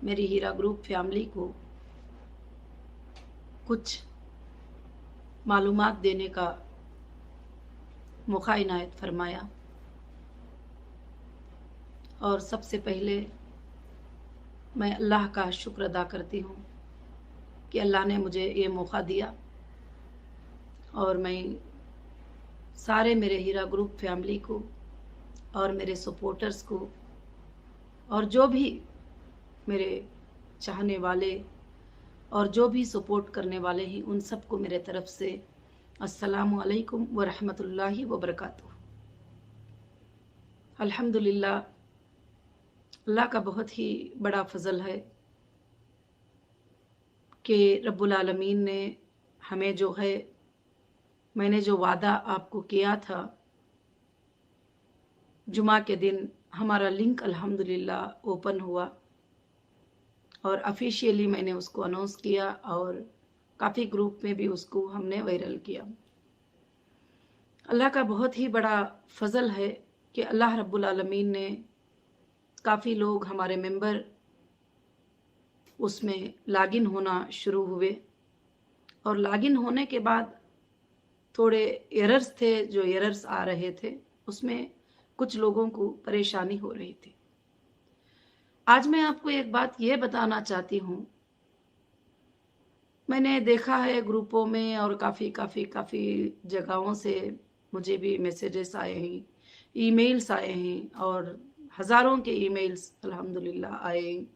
मेरी हीरा group family को कुछ मालूमात देने का मौका इनायत फरमाया। और सबसे पहले मैं अल्लाह का शुक्र अदा करती हूँ कि अल्लाह ने मुझे ये मौका दिया, और मैं सारे मेरे हीरा ग्रुप फैमिली को और मेरे सपोर्टर्स को और जो भी मेरे चाहने वाले और जो भी सपोर्ट करने वाले हैं उन सबको मेरे तरफ से अस्सलामु अलैकुम व रहमतुल्लाहि व बरकातुहू। अल्हम्दुलिल्लाह, अल्लाह का बहुत ही बड़ा फजल है कि रब्बुल आलमीन ने हमें जो है, मैंने जो वादा आपको किया था, जुमा के दिन हमारा लिंक अल्हम्दुलिल्लाह ओपन हुआ और ऑफिशियली मैंने उसको अनाउंस किया और काफ़ी ग्रुप में भी उसको हमने वायरल किया। अल्लाह का बहुत ही बड़ा फजल है कि अल्लाह रब्बुल आलमीन ने काफ़ी लोग हमारे मेंबर उसमें लॉगिन होना शुरू हुए, और लॉगिन होने के बाद थोड़े एरर्स थे, जो एरर्स आ रहे थे उसमें कुछ लोगों को परेशानी हो रही थी। आज मैं आपको एक बात ये बताना चाहती हूँ, मैंने देखा है ग्रुपों में और काफ़ी जगहों से मुझे भी मैसेजेस आए हैं, ईमेल्स आए हैं, और हज़ारों के ईमेल्स अल्हम्दुलिल्लाह आए हैं,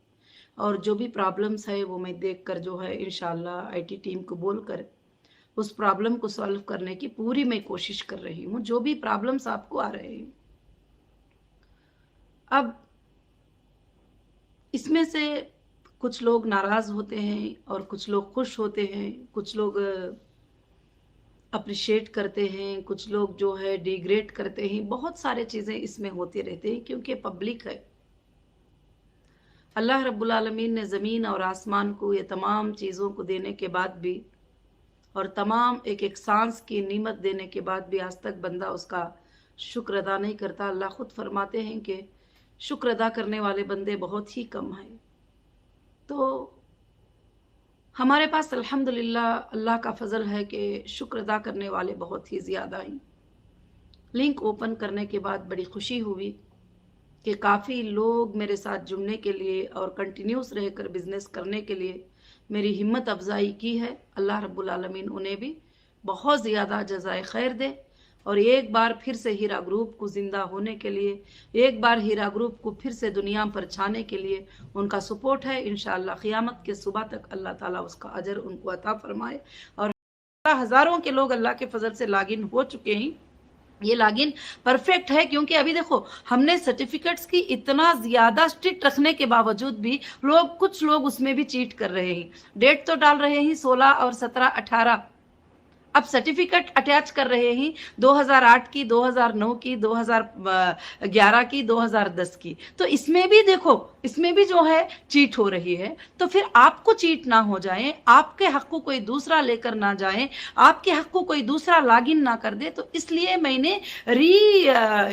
और जो भी प्रॉब्लम्स है वो मैं देखकर जो है इंशाल्लाह आईटी टीम को बोलकर उस प्रॉब्लम को सॉल्व करने की पूरी मैं कोशिश कर रही हूँ, जो भी प्रॉब्लम्स आपको आ रहे हैं। अब इसमें से कुछ लोग नाराज़ होते हैं और कुछ लोग खुश होते हैं, कुछ लोग अप्रिशिएट करते हैं, कुछ लोग जो है डिग्रेड करते हैं, बहुत सारे चीज़ें इसमें होती रहती हैं क्योंकि पब्लिक है। अल्लाह रब्बुल आलमीन ने ज़मीन और आसमान को ये तमाम चीज़ों को देने के बाद भी, और तमाम एक एक सांस की नीमत देने के बाद भी आज तक बंदा उसका शुक्र अदा नहीं करता। अल्लाह खुद फरमाते हैं कि शुक्र अदा करने वाले बंदे बहुत ही कम हैं। तो हमारे पास अल्हम्दुलिल्लाह अल्लाह का फजल है कि शुक्र अदा करने वाले बहुत ही ज़्यादा हैं। लिंक ओपन करने के बाद बड़ी खुशी हुई कि काफ़ी लोग मेरे साथ जुड़ने के लिए और कंटिन्यूस रहकर बिज़नेस करने के लिए मेरी हिम्मत अफजाई की है। अल्लाह रब्बुल आलमीन उन्हें भी बहुत ज़्यादा जज़ाए खैर दे, और एक बार फिर से हीरा ग्रुप को ज़िंदा होने के लिए, एक बार हीरा ग्रुप को फिर से दुनिया पर छाने के लिए उनका सपोर्ट है। इंशाअल्लाह क़ियामत के सुबह तक अल्लाह ताला उसका अजर उनको अता फरमाए। और हज़ारों के लोग अल्लाह के फजल से लॉगिन हो चुके हैं। ये लॉगिन परफेक्ट है क्योंकि अभी देखो हमने सर्टिफिकेट्स की इतना ज़्यादा स्ट्रिक्ट रखने के बावजूद भी कुछ लोग उसमें भी चीट कर रहे हैं। डेट तो डाल रहे हैं 16 और 17, 18, अब सर्टिफिकेट अटैच कर रहे हैं 2008 की, 2009 की, 2011 की, 2010 की। तो इसमें भी देखो, इसमें भी जो है चीट हो रही है। तो फिर आपको चीट ना हो जाए, आपके हक को कोई दूसरा लेकर ना जाए, आपके हक को कोई दूसरा लॉगिन ना कर दे, तो इसलिए मैंने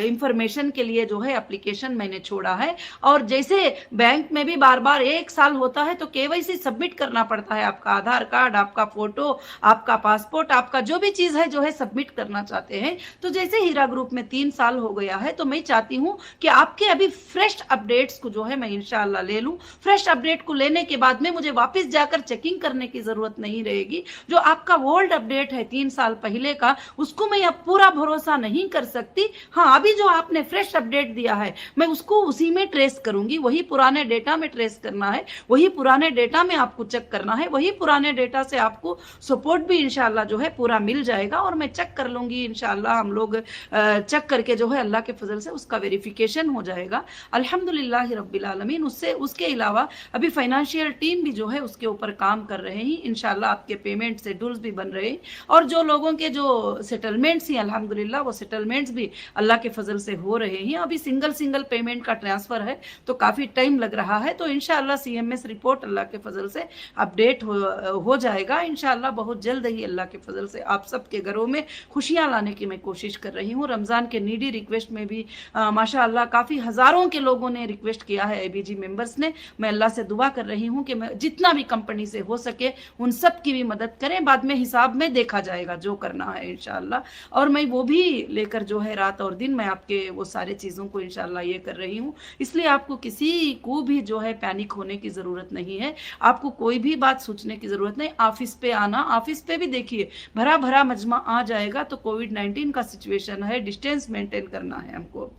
इंफॉर्मेशन के लिए जो है एप्लीकेशन मैंने छोड़ा है। और जैसे बैंक में भी बार बार 1 साल होता है तो केवाईसी सबमिट करना पड़ता है, आपका आधार कार्ड, आपका फोटो, आपका पासपोर्ट, आपका जो भी चीज है जो है सबमिट करना चाहते हैं। तो जैसे हीरा ग्रुप में 3 साल हो गया है, तो मैं चाहती हूँ कि आपके अभी फ्रेश अपडेट्स को जो है मैं इंशाल्लाह ले लूं। फ्रेश अपडेट को लेने के बाद में मुझे वापस जाकर चेकिंग करने की जरूरत नहीं रहेगी। जो आपका ओल्ड अपडेट है 3 साल पहले का, उसको मैं अब पूरा भरोसा नहीं कर सकती। हाँ, अभी जो आपने फ्रेश अपडेट दिया है मैं उसको उसी में ट्रेस करूंगी, वही पुराने डेटा में ट्रेस करना है, वही पुराने डेटा में आपको चेक करना है, वही पुराने डेटा से आपको सपोर्ट भी इंशाल्लाह जो है पूरा मिल जाएगा। और मैं चेक कर लूंगी इंशाल्लाह, हम लोग चेक करके जो है अल्लाह के फजल से उसका वेरिफिकेशन हो जाएगा अल्हम्दुलिल्लाह रब्बिल आलमीन। उसके अलावा अभी फाइनेंशियल टीम भी जो है उसके ऊपर काम कर रहे हैं। इंशाल्लाह आपके पेमेंट शेड्यूल्स भी बन रहे हैं, और जो लोगों के जो सेटलमेंट्स हैं अल्हम्दुलिल्लाह वो सेटलमेंट्स भी अल्लाह के फजल से हो रहे हैं। अभी सिंगल पेमेंट का ट्रांसफर है तो काफ़ी टाइम लग रहा है। तो इंशाल्लाह सीएमएस रिपोर्ट अल्लाह के फजल से अपडेट हो जाएगा इंशाल्लाह बहुत जल्द ही। अल्लाह के फजल से आप सबके घरों में खुशियां लाने की मैं कोशिश कर रही हूँ। रमज़ान के नीडी रिक्वेस्ट में भी माशाअल्लाह काफ़ी हज़ारों के लोगों ने रिक्वेस्ट किया है IBG मेंबर्स ने। मैं अल्लाह से दुआ कर रही हूँ कि मैं जितना भी कंपनी से हो सके उन सब की भी मदद करें, बाद में हिसाब में देखा जाएगा जो करना है इंशाल्लाह। और मैं वो भी लेकर जो है रात और दिन मैं आपके वो सारे चीज़ों को इंशाल्लाह ये कर रही हूँ। इसलिए आपको किसी को भी जो है पैनिक होने की ज़रूरत नहीं है, आपको कोई भी बात सोचने की ज़रूरत नहीं। ऑफिस पे आना, ऑफिस पे भी देखिए भरा भरा मजमा आ जाएगा तो कोविड-19 का सिचुएशन है, डिस्टेंस मेंटेन करना है हमको।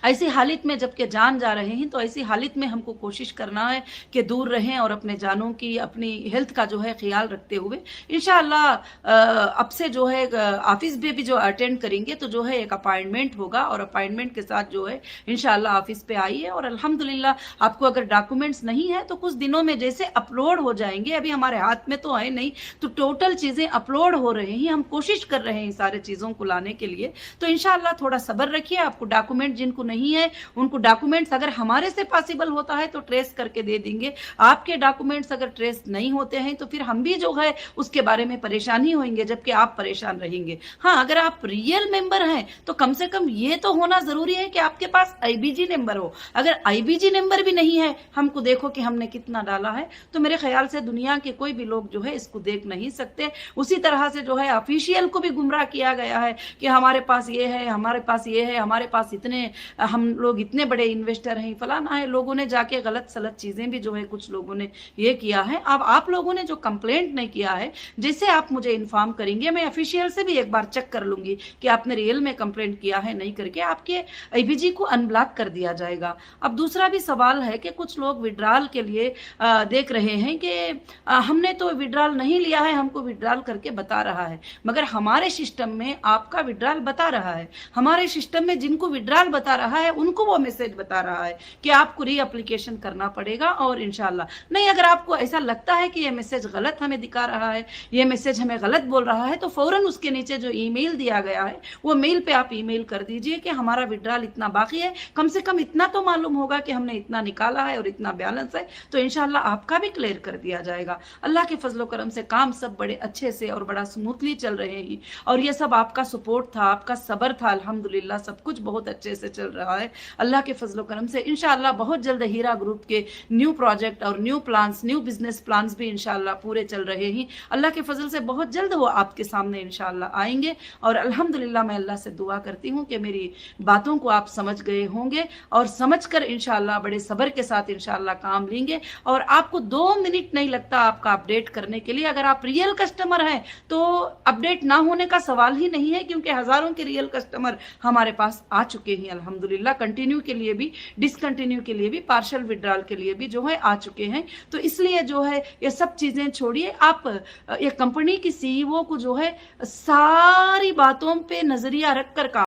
ऐसी हालत में जबकि जान जा रहे हैं, तो ऐसी हालत में हमको कोशिश करना है कि दूर रहें और अपने जानों की, अपनी हेल्थ का जो है ख्याल रखते हुए इंशाअल्लाह अब से जो है ऑफिस में भी जो अटेंड करेंगे तो जो है एक अपॉइंटमेंट होगा, और अपॉइंटमेंट के साथ जो है इंशाअल्लाह ऑफिस पे आइए। और अल्हम्दुलिल्लाह आपको अगर डॉक्यूमेंट्स नहीं है तो कुछ दिनों में जैसे अपलोड हो जाएंगे, अभी हमारे हाथ में तो है नहीं, तो टोटल चीज़ें अपलोड हो रही हैं, हम कोशिश कर रहे हैं इन सारे चीज़ों को लाने के लिए। तो इंशाअल्लाह थोड़ा सब्र रखिए। आपको डॉक्यूमेंट जिनको नहीं है उनको डॉक्यूमेंट्स अगर हमारे से पॉसिबल होता है तो ट्रेस करके दे देंगे। आपके डॉक्यूमेंट्स अगर ट्रेस नहीं होते हैं तो फिर हम भी जो है उसके बारे में परेशान ही होंगे, जबकि आप परेशान रहेंगे। हाँ, अगर आप रियल मेंबर हैं तो कम से कम ये तो होना जरूरी है कि आपके पास IBG नंबर हो। अगर IBG नंबर भी नहीं है, हमको देखो कि हमने कितना डाला है, तो मेरे ख्याल से दुनिया के कोई भी लोग जो है इसको देख नहीं सकते। उसी तरह से जो है ऑफिशियल को भी गुमराह किया गया है कि हमारे पास ये है, हमारे पास ये है, हमारे पास इतने, हम लोग इतने बड़े इन्वेस्टर हैं, फलाना है। लोगों ने जाके गलत सलत चीजें भी जो है कुछ लोगों ने ये किया है। अब आप लोगों ने जो कंप्लेंट नहीं किया है, जैसे आप मुझे इन्फॉर्म करेंगे, मैं ऑफिशियल से भी एक बार चेक कर लूंगी कि आपने रियल में कंप्लेंट किया है नहीं, करके आपके IBG को अनब्लॉक कर दिया जाएगा। अब दूसरा भी सवाल है कि कुछ लोग विड्रॉल के लिए देख रहे हैं कि हमने तो विड्रॉल नहीं लिया है, हमको विड्रॉल करके बता रहा है, मगर हमारे सिस्टम में आपका विड्रॉल बता रहा है। हमारे सिस्टम में जिनको विड्रॉल बता रहा है उनको वो मैसेज बता रहा है कि आपको री एप्लीकेशन करना पड़ेगा। और इंशाल्लाह नहीं, अगर आपको ऐसा लगता है कि ये मैसेज गलत हमें दिखा रहा है, ये मैसेज हमें गलत बोल रहा है, तो फौरन उसके नीचे जो ईमेल दिया गया है वो मेल पे आप ईमेल कर दीजिए कि हमारा विड्रॉल इतना बाकी है, कम से कम इतना तो मालूम होगा कि हमने इतना निकाला है और इतना बैलेंस है, तो इंशाल्लाह आपका भी क्लियर कर दिया जाएगा। अल्लाह के फजलो करम से काम सब बड़े अच्छे से और बड़ा स्मूथली चल रहे हैं, और ये सब आपका सपोर्ट था, आपका सब्र था। अल्हम्दुलिल्लाह सब कुछ बहुत अच्छे से चल रहा है अल्लाह के फजलो करम से। इंशाअल्लाह बहुत जल्द हीरा ग्रुप के न्यू प्रोजेक्ट और new plans, new business plans भी इंशाअल्लाह पूरे चल रहे हैं। अल्लाह के फजल से बहुत जल्द वो आपके सामने इंशाअल्लाह आएंगे। और अल्हम्दुलिल्लाह मैं अल्लाह से दुआ करती हूँ कि मेरी बातों को आप समझ गए होंगे, और समझ कर इंशाअल्लाह बड़े सब्र के साथ इंशाअल्लाह काम लेंगे। और आपको 2 मिनट नहीं लगता आपका अपडेट करने के लिए। अगर आप रियल कस्टमर हैं तो अपडेट ना होने का सवाल ही नहीं है, क्योंकि हजारों के रियल कस्टमर हमारे पास आ चुके हैं अल्हम्दुलिल्लाह। कंटिन्यू के लिए भी, डिसकंटिन्यू के लिए भी, पार्शियल विड्रॉल के लिए भी जो है आ चुके हैं। तो इसलिए जो है ये सब चीजें छोड़िए, आप एक कंपनी की CEO को जो है सारी बातों पे नजरिया रखकर काम